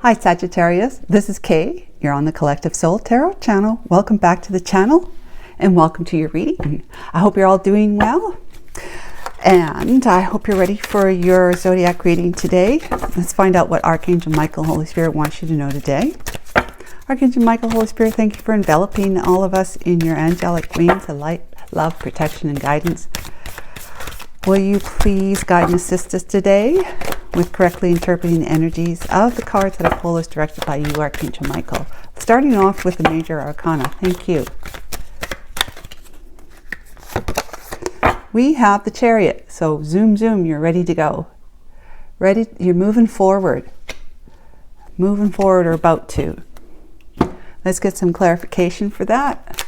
Hi Sagittarius, this is Kay. You're on the Collective Soul Tarot channel. Welcome back to the channel and welcome to your reading. I hope you're all doing well and I hope you're ready for your zodiac reading today. Let's find out what Archangel Michael, Holy Spirit wants you to know today. Archangel Michael, Holy Spirit, thank you for enveloping all of us in your angelic wings of light, love, protection, and guidance. Will you please guide and assist us today with correctly interpreting the energies of the cards that I pull as directed by you, Archangel Michael. Starting off with the Major Arcana. Thank you. We have the Chariot. So zoom, zoom, you're ready to go. Ready, you're moving forward. Moving forward or about to. Let's get some clarification for that.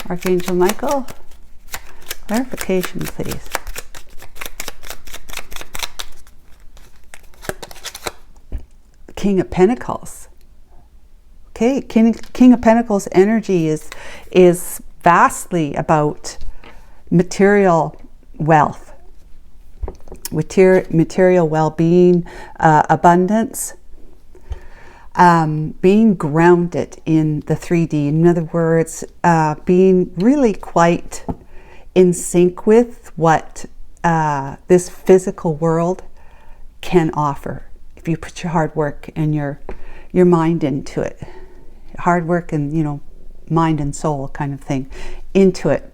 Archangel Michael, clarification, please. King of Pentacles. Okay, King of Pentacles energy is vastly about material wealth, material well-being, abundance, being grounded in the 3D. In other words, being really quite in sync with what this physical world can offer. If you put your hard work and your mind into it, hard work and, you know, mind and soul kind of thing into it.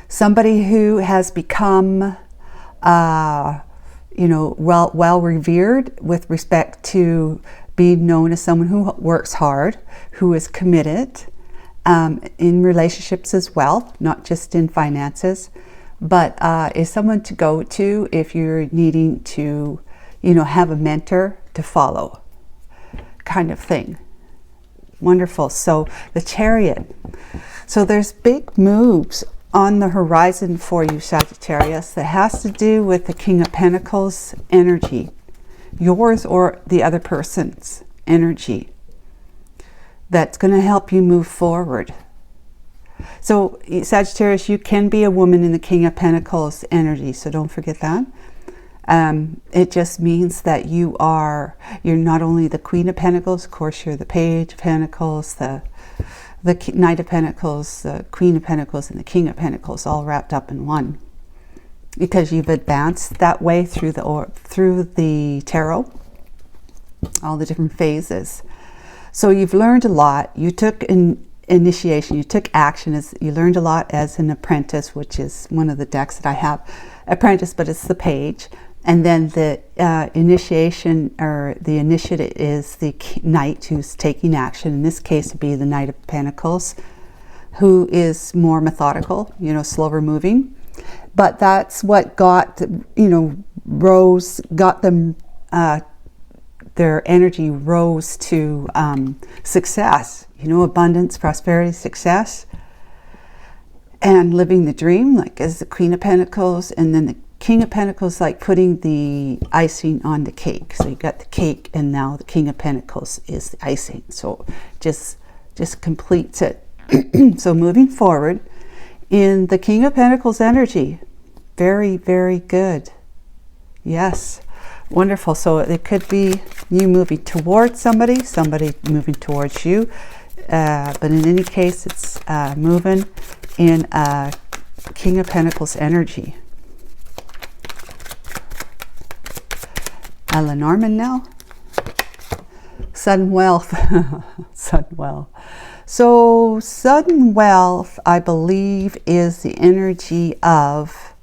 Somebody who has become, you know, well revered with respect to being known as someone who works hard, who is committed in relationships as well, not just in finances, but is someone to go to if you're needing to, you know, have a mentor to follow kind of thing. Wonderful. So the Chariot. So there's big moves on the horizon for you, Sagittarius, that has to do with the King of Pentacles energy, yours or the other person's energy, that's going to help you move forward. So Sagittarius, you can be a woman in the King of Pentacles energy, so don't forget that. It just means that you're not only the Queen of Pentacles, of course you're the Page of Pentacles, the Knight of Pentacles, the Queen of Pentacles, and the King of Pentacles, all wrapped up in one, because you've advanced that way through the tarot, all the different phases. So you've learned a lot. You took an initiation, you took action, you learned a lot as an apprentice, which is one of the decks that I have, apprentice, but it's the Page. And then the initiation or the initiative is the Knight, who's taking action. In this case, it'd be the Knight of Pentacles, who is more methodical, you know, slower moving. But that's what got, you know, got them, their energy rose to success, you know, abundance, prosperity, success, and living the dream, like as the Queen of Pentacles, and then the King of Pentacles, like putting the icing on the cake. So you got the cake, and now the King of Pentacles is the icing. So just completes it. So moving forward in the King of Pentacles energy, very, very good. Yes, wonderful. So it could be you moving towards somebody moving towards you. But in any case, it's moving in King of Pentacles energy. Lenormand now. Sudden wealth. Sudden wealth. So sudden wealth, I believe, is the energy of,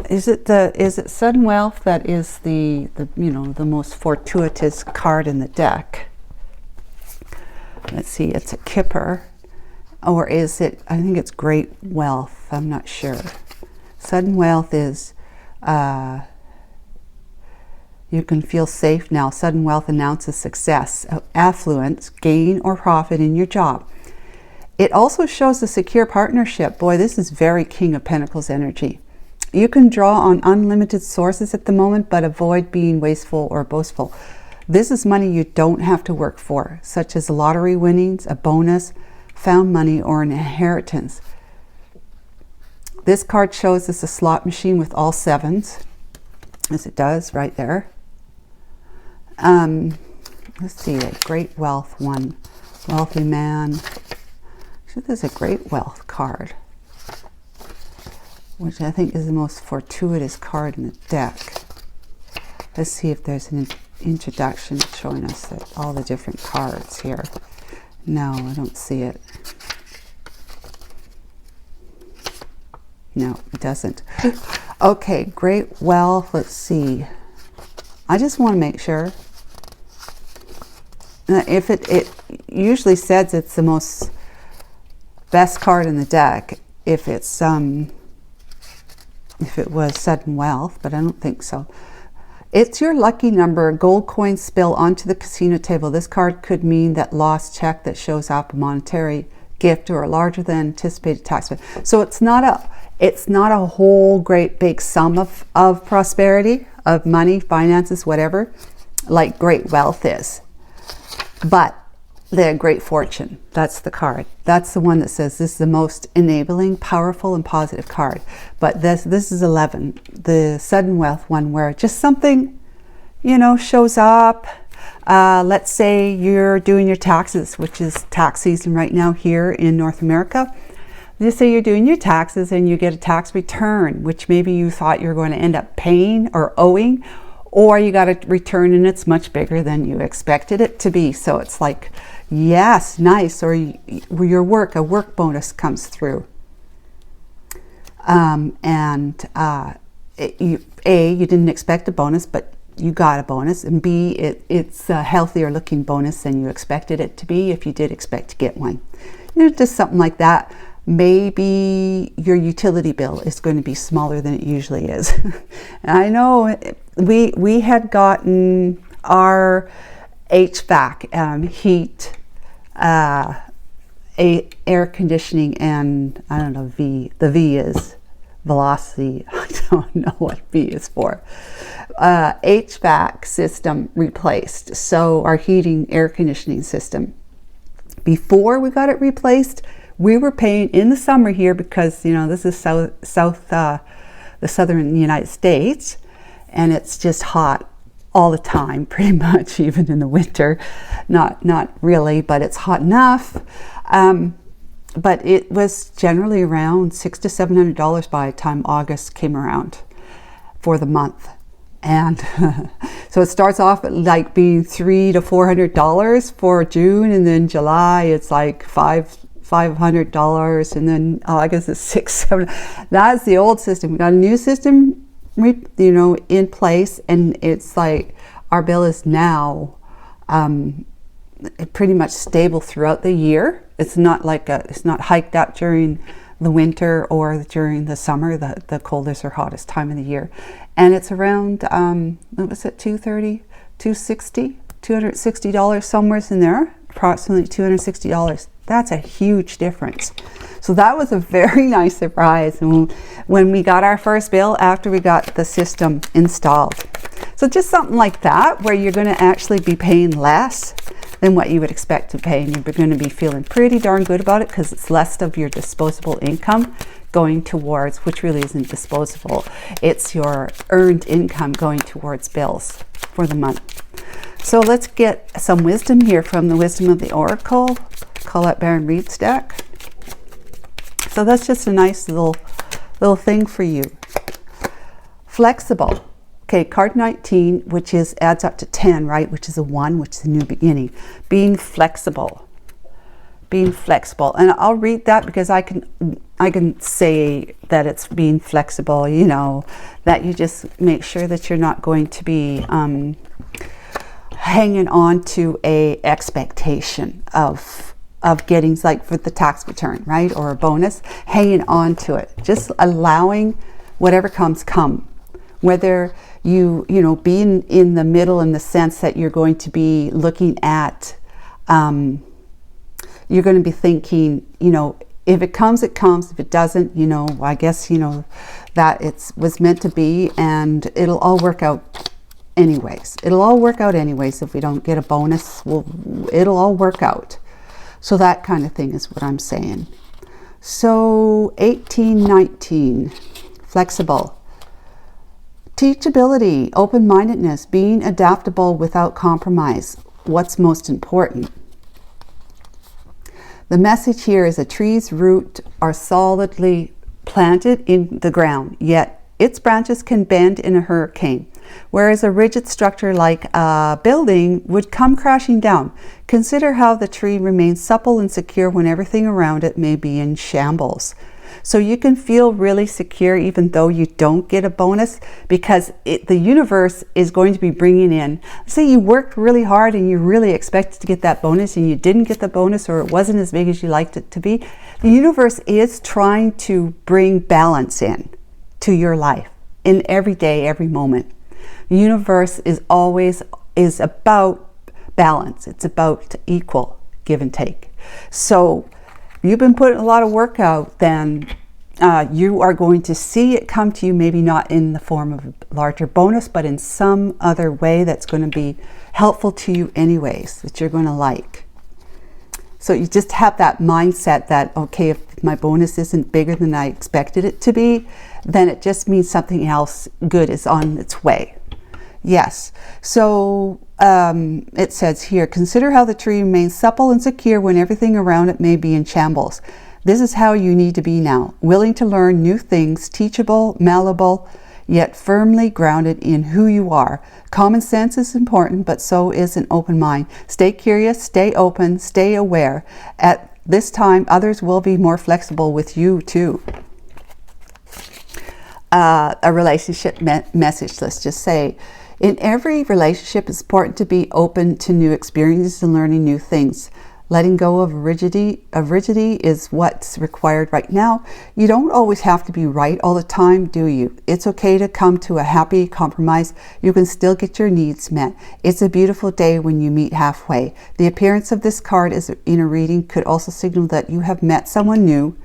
is it sudden wealth that is the you know, the most fortuitous card in the deck? Let's see, it's a Kipper, or is it, I think it's great wealth, I'm not sure. Sudden wealth is you can feel safe now. Sudden wealth announces success, affluence, gain, or profit in your job. It also shows a secure partnership. Boy, this is very King of Pentacles energy. You can draw on unlimited sources at the moment, but avoid being wasteful or boastful. This is money you don't have to work for, such as lottery winnings, a bonus, found money, or an inheritance. This card shows us a slot machine with all sevens. as it does right there. Let's see, a great wealth one. Wealthy man. So there's a great wealth card, which I think is the most fortuitous card in the deck. Let's see if there's an introduction showing us all the different cards here. No, I don't see it. No, it doesn't. Okay, great wealth. Let's see. I just want to make sure. If it usually says it's the most best card in the deck if it's if it was sudden wealth, but I don't think so. It's your lucky number. Gold coins spill onto the casino table. This card could mean that lost check that shows up, a monetary gift or a larger than anticipated tax. So it's not a whole great big sum of prosperity, of money, finances, whatever, like great wealth is. But the great fortune, that's the card. That's the one that says this is the most enabling, powerful, and positive card. But this is 11, the sudden wealth one, where just something, you know, shows up. Let's say you're doing your taxes, which is tax season right now here in North America. Just say you're doing your taxes and you get a tax return, which maybe you thought you were going to end up paying or owing, or you got a return and it's much bigger than you expected it to be. So it's like, yes, nice. Or a work bonus comes through. You didn't expect a bonus, but you got a bonus. And B, it's a healthier looking bonus than you expected it to be, if you did expect to get one. You know, just something like that. Maybe your utility bill is going to be smaller than it usually is. I know we had gotten our HVAC, heat, air conditioning, and I don't know, the V is velocity. I don't know what V is for. HVAC system replaced. So our heating, air conditioning system. Before we got it replaced, we were paying in the summer here, because, you know, this is the southern United States, and it's just hot all the time, pretty much, even in the winter. Not really, but it's hot enough. But it was generally around $600 to $700 by the time August came around for the month. And so it starts off at like being $300 to $400 for June, and then July it's like $500, and then August is $600. That's the old system. We got a new system, you know, in place, and it's like our bill is now pretty much stable throughout the year. It's not like it's not hiked up during the winter or during the summer, the coldest or hottest time of the year. And it's around what was it, $260 somewhere in there, approximately $260. That's a huge difference. So that was a very nice surprise when we got our first bill after we got the system installed. So just something like that, where you're going to actually be paying less than what you would expect to pay, and you're going to be feeling pretty darn good about it, because it's less of your disposable income going towards, which really isn't disposable, it's your earned income going towards bills for the month. So let's get some wisdom here from the Wisdom of the Oracle, Colette Baron Reed's deck. So that's just a nice little thing for you. Flexible. Okay, card 19, which adds up to 10, right? Which is a 1, which is a new beginning. Being flexible. Being flexible. And I'll read that because I can say that it's being flexible, you know, that you just make sure that you're not going to be hanging on to a expectation of getting, like for the tax return, right? Or a bonus, hanging on to it. Just allowing whatever comes come. Whether you know, being in the middle in the sense that you're going to be looking at, you're going to be thinking, you know, if it comes, it comes. If it doesn't, you know, I guess, you know, that it was meant to be, and it'll all work out anyways. It'll all work out anyways. If we don't get a bonus, it'll all work out. So that kind of thing is what I'm saying. So 18, 19, flexible. Teachability, open-mindedness, being adaptable without compromise. What's most important? The message here is a tree's roots are solidly planted in the ground, yet its branches can bend in a hurricane, whereas a rigid structure like a building would come crashing down. Consider how the tree remains supple and secure when everything around it may be in shambles. So you can feel really secure even though you don't get a bonus, because the universe is going to be bringing in, say you worked really hard and you really expected to get that bonus and you didn't get the bonus, or it wasn't as big as you liked it to be. The universe is trying to bring balance in to your life in every day, every moment. The universe is about balance. It's about equal give and take. So you've been putting a lot of work out, then you are going to see it come to you, maybe not in the form of a larger bonus, but in some other way that's going to be helpful to you anyways, that you're going to like. So you just have that mindset that, okay, if my bonus isn't bigger than I expected it to be, then it just means something else good is on its way. Yes, so it says here, consider how the tree remains supple and secure when everything around it may be in shambles. This is how you need to be now, willing to learn new things, teachable, malleable, yet firmly grounded in who you are. Common sense is important, but so is an open mind. Stay curious, stay open, stay aware. At this time, others will be more flexible with you too. A relationship message, let's just say. In every relationship, it's important to be open to new experiences and learning new things. Letting go of rigidity is what's required right now. You don't always have to be right all the time, do you? It's okay to come to a happy compromise. You can still get your needs met. It's a beautiful day when you meet halfway. The appearance of this card in a reading could also signal that you have met someone new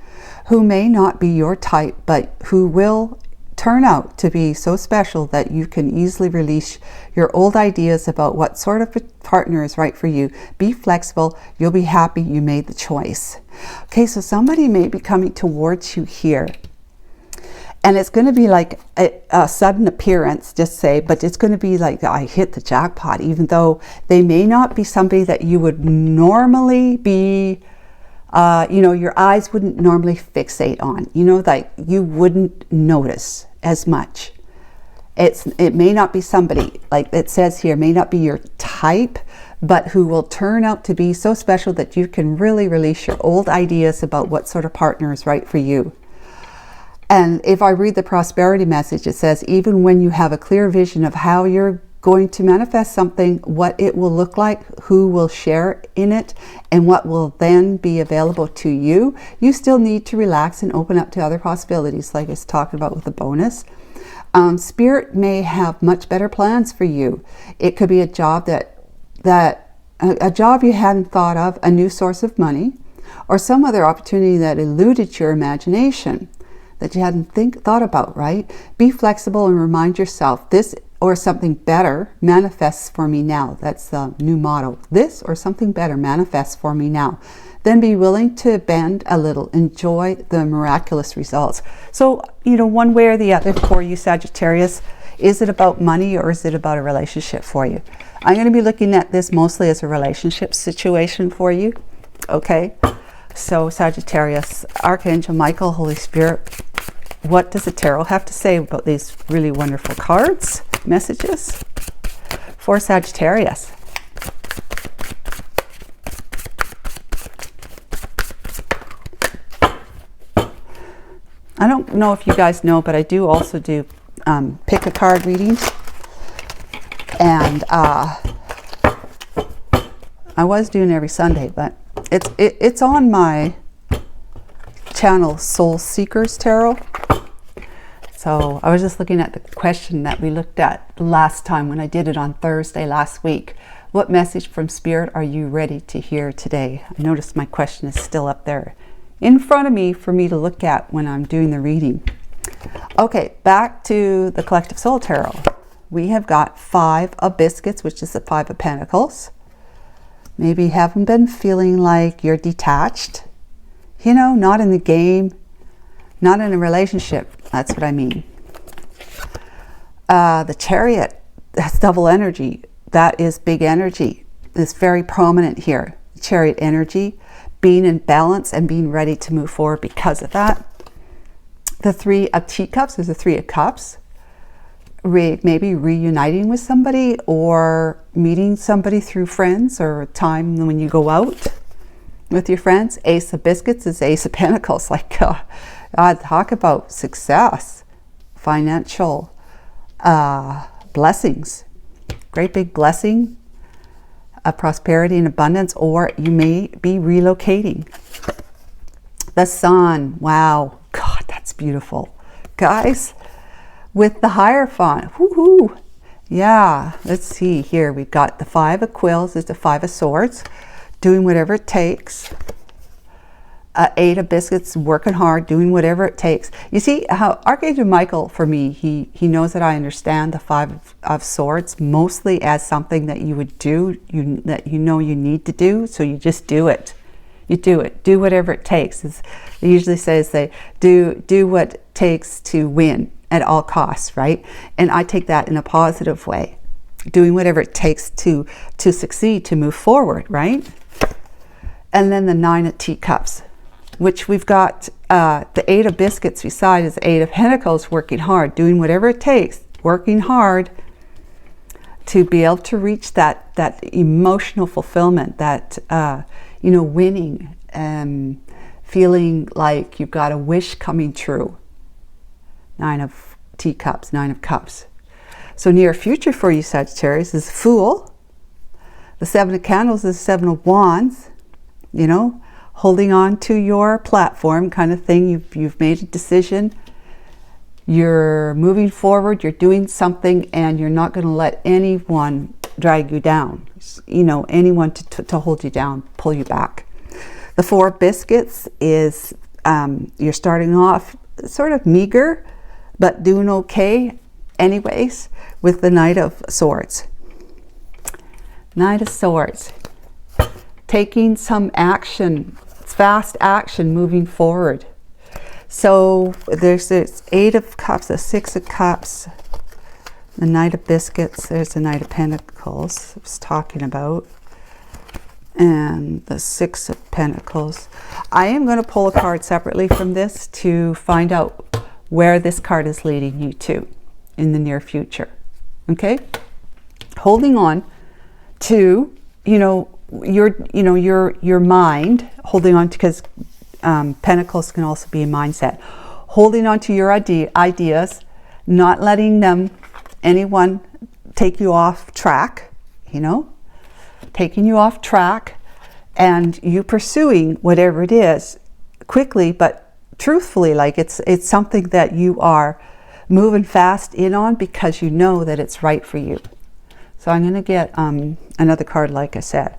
who may not be your type, but who will turn out to be so special that you can easily release your old ideas about what sort of partner is right for you. Be flexible. You'll be happy you made the choice. Okay, so somebody may be coming towards you here. And it's going to be like a sudden appearance, just say, but it's going to be like, I hit the jackpot, even though they may not be somebody that you would normally be your eyes wouldn't normally fixate on, like you wouldn't notice as much. It may not be somebody, like it says here, may not be your type, but who will turn out to be so special that you can really release your old ideas about what sort of partner is right for you. And if I read the prosperity message, it says, even when you have a clear vision of how you're going to manifest something, what it will look like, who will share in it, and what will then be available to you, you still need to relax and open up to other possibilities, like I was talking about with the bonus. Spirit may have much better plans for you. It could be a job a job you hadn't thought of, a new source of money, or some other opportunity that eluded your imagination that you hadn't thought about, right? Be flexible and remind yourself, this or something better manifests for me now. That's the new motto. This or something better manifests for me now. Then be willing to bend a little. Enjoy the miraculous results. So, one way or the other for you, Sagittarius, is it about money or is it about a relationship for you? I'm going to be looking at this mostly as a relationship situation for you. Okay? So, Sagittarius, Archangel Michael, Holy Spirit, what does the tarot have to say about these really wonderful cards, messages for Sagittarius? I don't know if you guys know, but I do also do pick a card readings. And I was doing every Sunday, but it's on my channel, Soul Seekers Tarot. So I was just looking at the question that we looked at last time when I did it on Thursday last week. What message from Spirit are you ready to hear today? I noticed my question is still up there in front of me for me to look at when I'm doing the reading. Okay, back to the Collective Soul Tarot. We have got 5 of Biscuits, which is the 5 of Pentacles. Maybe you haven't been feeling like you're detached. Not in the game, not in a relationship. That's what I mean. The Chariot, that's double energy. That is big energy. It's very prominent here. Chariot energy, being in balance and being ready to move forward because of that. The Three of Teacups is the Three of Cups. Maybe reuniting with somebody or meeting somebody through friends or a time when you go out with your friends. Ace of Biscuits is Ace of Pentacles. Like, talk about success, financial blessings, great big blessing of prosperity and abundance, or you may be relocating. The Sun, wow, God, that's beautiful. Guys, with the Hierophant, woohoo! Yeah, let's see here. We've got the Five of Quills is the Five of Swords, doing whatever it takes. Eight of Biscuits, working hard, doing whatever it takes. You see how Archangel Michael, for me, he knows that I understand the Five of Swords mostly as something that you would do, that you know you need to do, so you just do it. You do it. Do whatever it takes. It usually says they do what it takes to win at all costs, right? And I take that in a positive way. Doing whatever it takes to succeed, to move forward, right? And then the Nine of Teacups, which we've got the Eight of Biscuits beside is the Eight of Pentacles, working hard, doing whatever it takes, working hard to be able to reach that emotional fulfillment, that winning, and feeling like you've got a wish coming true. Nine of Teacups, Nine of Cups. So near future for you, Sagittarius, is Fool. The Seven of Candles is Seven of Wands. You know, holding on to your platform kind of thing. You've made a decision. You're moving forward. You're doing something, and you're not going to let anyone drag you down. You know, anyone to hold you down, pull you back. The Four of Biscuits is you're starting off sort of meager, but doing okay anyways, with the Knight of Swords. Knight of Swords. Taking some action, fast action, moving forward. So there's this Eight of Cups, the Six of Cups, the Knight of Biscuits, there's the Knight of Pentacles I was talking about, and the Six of Pentacles. I am going to pull a card separately from this to find out where this card is leading you to in the near future. Okay? Holding on to, your mind, holding on to, because Pentacles can also be a mindset. Holding on to your ideas, not letting anyone take you off track, taking you off track, and you pursuing whatever it is quickly, but truthfully, like it's something that you are moving fast in on because you know that it's right for you. So I'm going to get another card, like I said.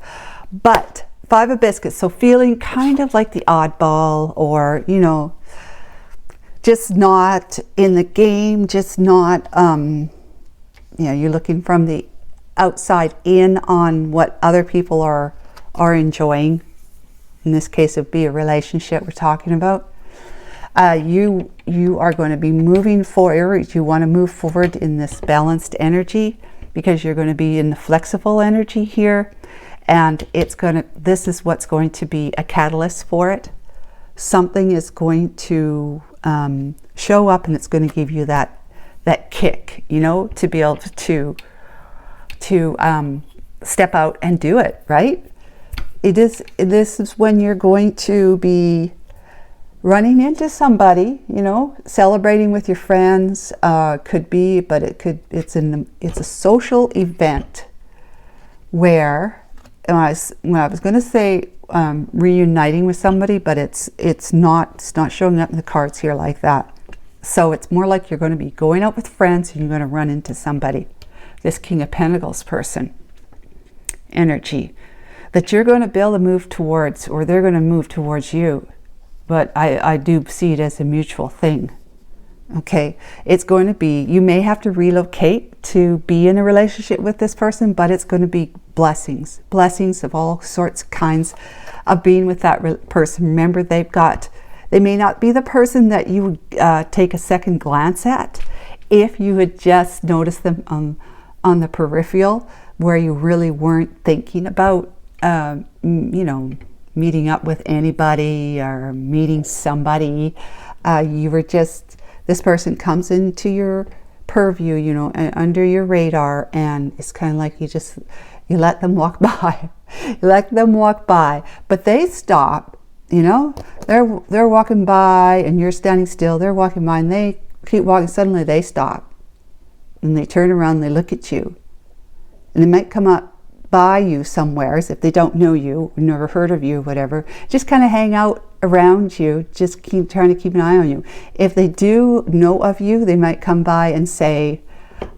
But Five of Biscuits, so feeling kind of like the oddball, or, just not in the game, just not, you're looking from the outside in on what other people are enjoying. In this case, it would be a relationship we're talking about. You are going to be moving forward. You want to move forward in this balanced energy because you're going to be in the flexible energy here, and this is what's going to be a catalyst for it. Something is going to show up, and it's going to give you that kick, to be able to step out and do it, right? This is when you're going to be running into somebody, celebrating with your friends, could be, but it's a social event where, when I was going to say reuniting with somebody, but it's not showing up in the cards here like that. So it's more like you're going to be going out with friends and you're going to run into somebody, this King of Pentacles person energy, that you're going to be able to move towards, or they're going to move towards you. But I do see it as a mutual thing. Okay, it's going to be, you may have to relocate to be in a relationship with this person, but it's going to be blessings of all sorts, kinds of being with that person. Remember, they may not be the person that you take a second glance at if you had just noticed them on the peripheral, where you really weren't thinking about, you know, meeting up with anybody or meeting somebody. You were just, this person comes into your purview, you know, under your radar, and it's kind of like you let them walk by. You let them walk by, but they stop, you know, they're walking by and you're standing still, they're walking by and they keep walking, suddenly they stop and they turn around and they look at you, and they might come up by you somewhere if they don't know you, never heard of you, whatever, just kind of hang out around you, just keep trying to keep an eye on you. If they do know of you, they might come by and say,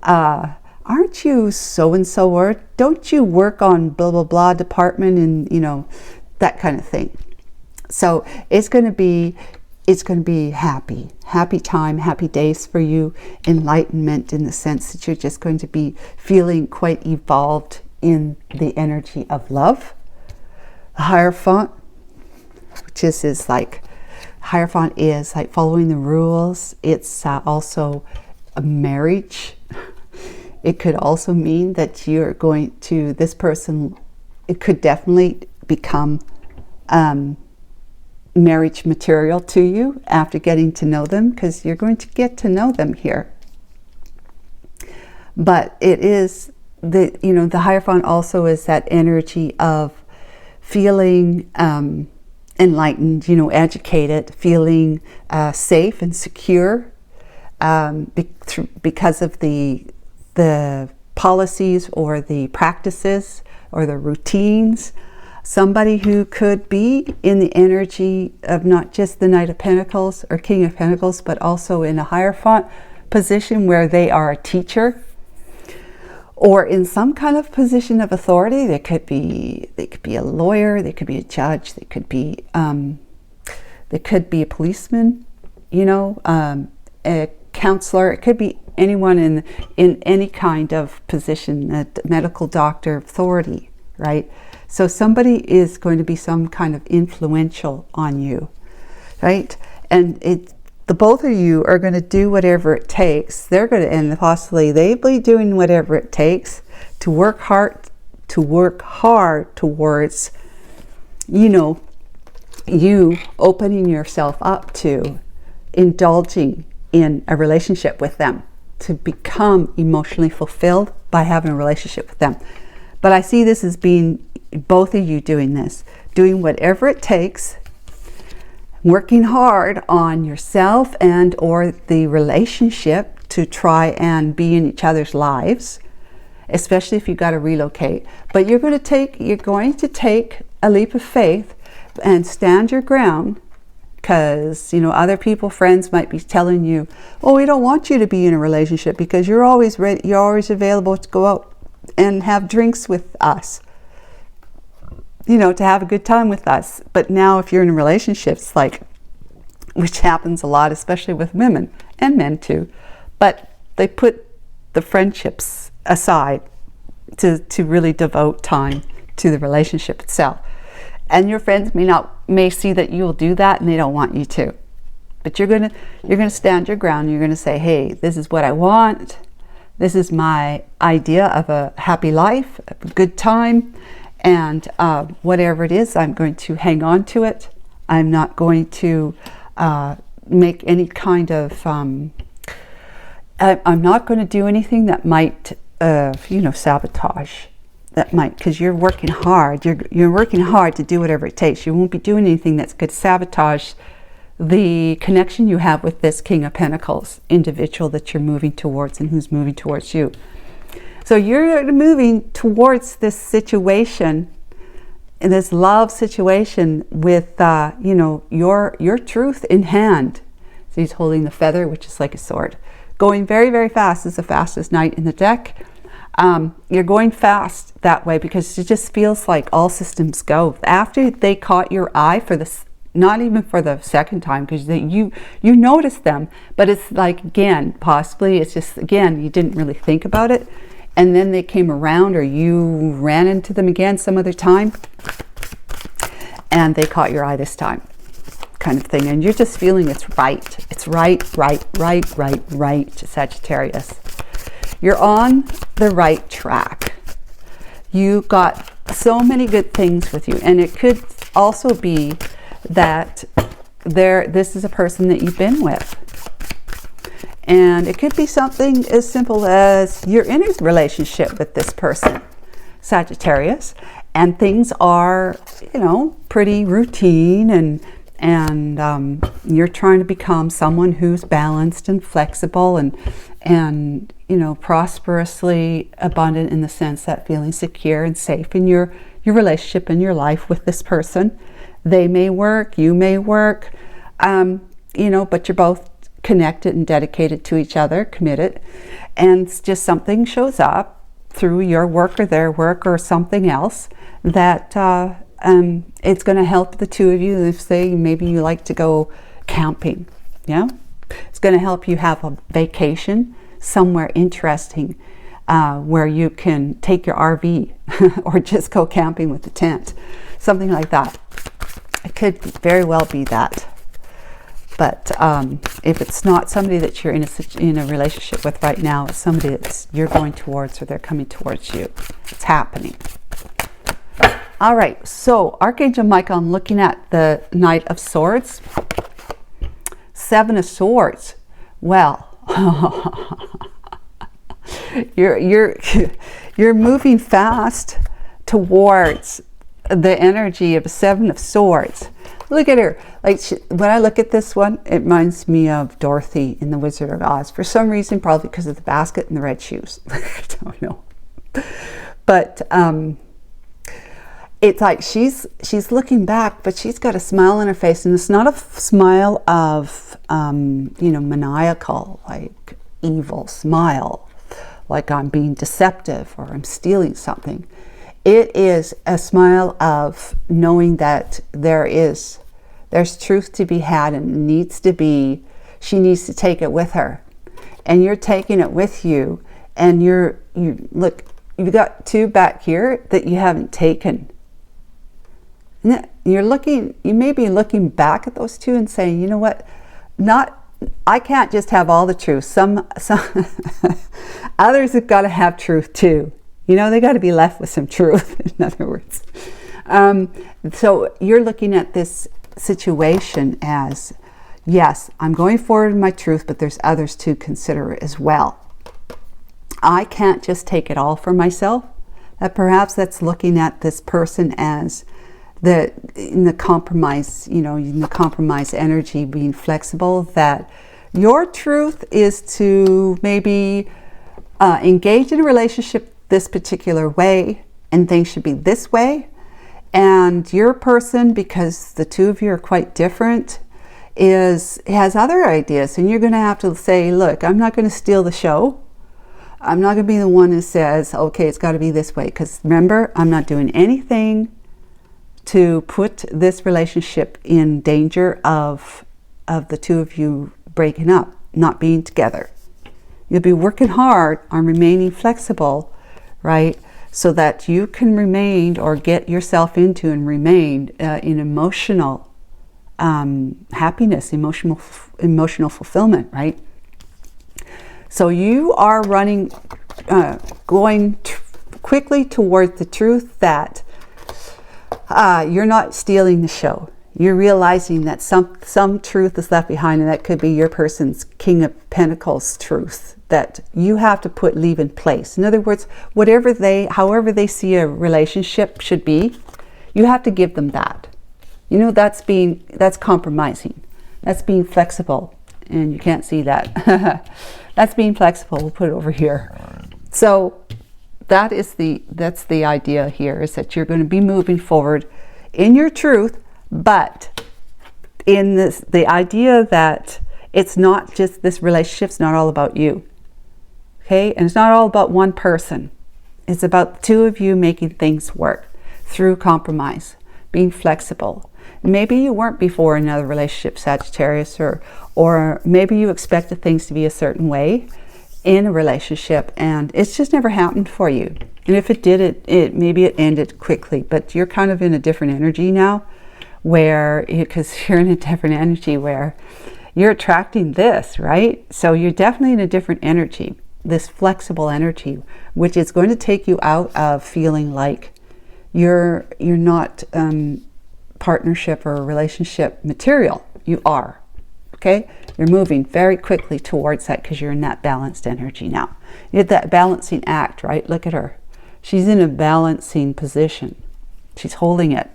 aren't you so-and-so, or don't you work on blah blah blah department, and you know, that kind of thing. So it's going to be happy time, happy days for you, enlightenment, in the sense that you're just going to be feeling quite evolved in the energy of love. The Hierophant, which is like, Hierophant is like following the rules. It's also a marriage. It could also mean that you're going to, this person, it could definitely become marriage material to you after getting to know them, because you're going to get to know them here. But it is the, you know, the Hierophant also is that energy of feeling enlightened, you know, educated, feeling safe and secure because of the policies or the practices or the routines. Somebody who could be in the energy of not just the Knight of Pentacles or King of Pentacles, but also in a Hierophant position where they are a teacher or in some kind of position of authority. They could be a lawyer, they could be a judge, they could be a policeman, you know, a counselor. It could be anyone in any kind of position, a medical doctor, authority, right? So somebody is going to be some kind of influential on you, right? And the both of you are going to do whatever it takes. They're going to, and possibly they'll be doing whatever it takes to work hard towards, you know, you opening yourself up to indulging in a relationship with them, to become emotionally fulfilled by having a relationship with them. But I see this as being both of you doing this, doing whatever it takes, working hard on yourself and or the relationship to try and be in each other's lives, especially if you've got to relocate. But you're going to take a leap of faith and stand your ground, because, you know, other people, friends might be telling you, oh, we don't want you to be in a relationship because you're always ready, you're always available to go out and have drinks with us, you know, to have a good time with us. But now if you're in relationships, like, which happens a lot, especially with women and men too, but they put the friendships aside to really devote time to the relationship itself. And your friends may see that you'll do that and they don't want you to. But you're gonna stand your ground. You're gonna say, hey, this is what I want. This is my idea of a happy life, a good time, and whatever it is, I'm going to hang on to it. I'm not going to make any kind of, I'm not going to do anything that might, you know, sabotage. That might, because you're working hard. You're working hard to do whatever it takes. You won't be doing anything that's going to sabotage the connection you have with this King of Pentacles individual that you're moving towards and who's moving towards you. So you're moving towards this situation, in this love situation with, you know, your truth in hand. So he's holding the feather, which is like a sword. Going very, very fast is the fastest knight in the deck. You're going fast that way because it just feels like all systems go. After they caught your eye for this, not even for the second time, because you noticed them, but it's like, again, possibly it's just, again, you didn't really think about it, and then they came around, or you ran into them again some other time, and they caught your eye this time. kind of thing, and you're just feeling it's right. It's right, Sagittarius. You're on the right track. You got so many good things with you, and it could also be that this is a person that you've been with. And it could be something as simple as you're in a relationship with this person, Sagittarius, and things are, you know, pretty routine, and you're trying to become someone who's balanced and flexible and you know, prosperously abundant, in the sense that feeling secure and safe in your relationship and your life with this person. They may work, you may work, you know, but you're both connected and dedicated to each other, committed, and it's just something shows up through your work or their work or something else that it's going to help the two of you. If, say, maybe you like to go camping, yeah, it's going to help you have a vacation somewhere interesting where you can take your RV or just go camping with the tent, something like that. It could very well be that. But if it's not somebody that you're in a relationship with right now, it's somebody that you're going towards or they're coming towards you. It's happening. All right, so Archangel Michael, I'm looking at the Knight of Swords. Seven of Swords. Well, you're moving fast towards the energy of Seven of Swords. Look at her. Like, when I look at this one, it reminds me of Dorothy in The Wizard of Oz. For some reason, probably because of the basket and the red shoes. I don't know. But it's like she's looking back, but she's got a smile on her face, and it's not a smile of you know, maniacal, like evil smile, like I'm being deceptive or I'm stealing something. It is a smile of knowing that there's truth to be had, and needs to be, she needs to take it with her, and you're taking it with you, and you look, you've got two back here that you haven't taken. And you may be looking back at those two and saying, you know what, I can't just have all the truth. Some others have got to have truth too. You know, they got to be left with some truth, in other words. So you're looking at this situation as, yes, I'm going forward in my truth, but there's others to consider as well. I can't just take it all for myself. That perhaps that's looking at this person as in the compromise, you know, in the compromise energy, being flexible, that your truth is to maybe engage in a relationship this particular way, and things should be this way. And your person, because the two of you are quite different, has other ideas, and you're going to have to say, look, I'm not going to steal the show. I'm not going to be the one who says, okay, it's got to be this way, because remember, I'm not doing anything to put this relationship in danger of the two of you breaking up, not being together. You'll be working hard on remaining flexible, right? So that you can remain, or get yourself into and remain in emotional happiness, emotional fulfillment, right? So you are going quickly towards the truth that you're not stealing the show. You're realizing that some truth is left behind, and that could be your person's King of Pentacles truth that you have to leave in place. In other words, however they see a relationship should be, you have to give them that. You know, that's compromising. That's being flexible, and you can't see that. That's being flexible. We'll put it over here. So that's the idea here, is that you're going to be moving forward in your truth, but in the idea that it's not just, this relationship's not all about you. Okay? And it's not all about one person. It's about the two of you making things work through compromise, being flexible. Maybe you weren't before in another relationship, Sagittarius, or maybe you expected things to be a certain way in a relationship, and it's just never happened for you. And if it did, maybe it ended quickly, but you're kind of in a different energy now, where, because you're in a different energy where you're attracting this, right? So you're definitely in a different energy, this flexible energy, which is going to take you out of feeling like you're not partnership or relationship material. You are. Okay, you're moving very quickly towards that because you're in that balanced energy now. You did that balancing act, right? Look at her. She's in a balancing position. She's holding it.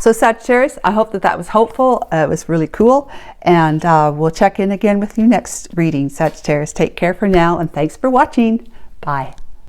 So Sagittarius, I hope that that was helpful. It was really cool. And we'll check in again with you next reading. Sagittarius, take care for now. And thanks for watching. Bye.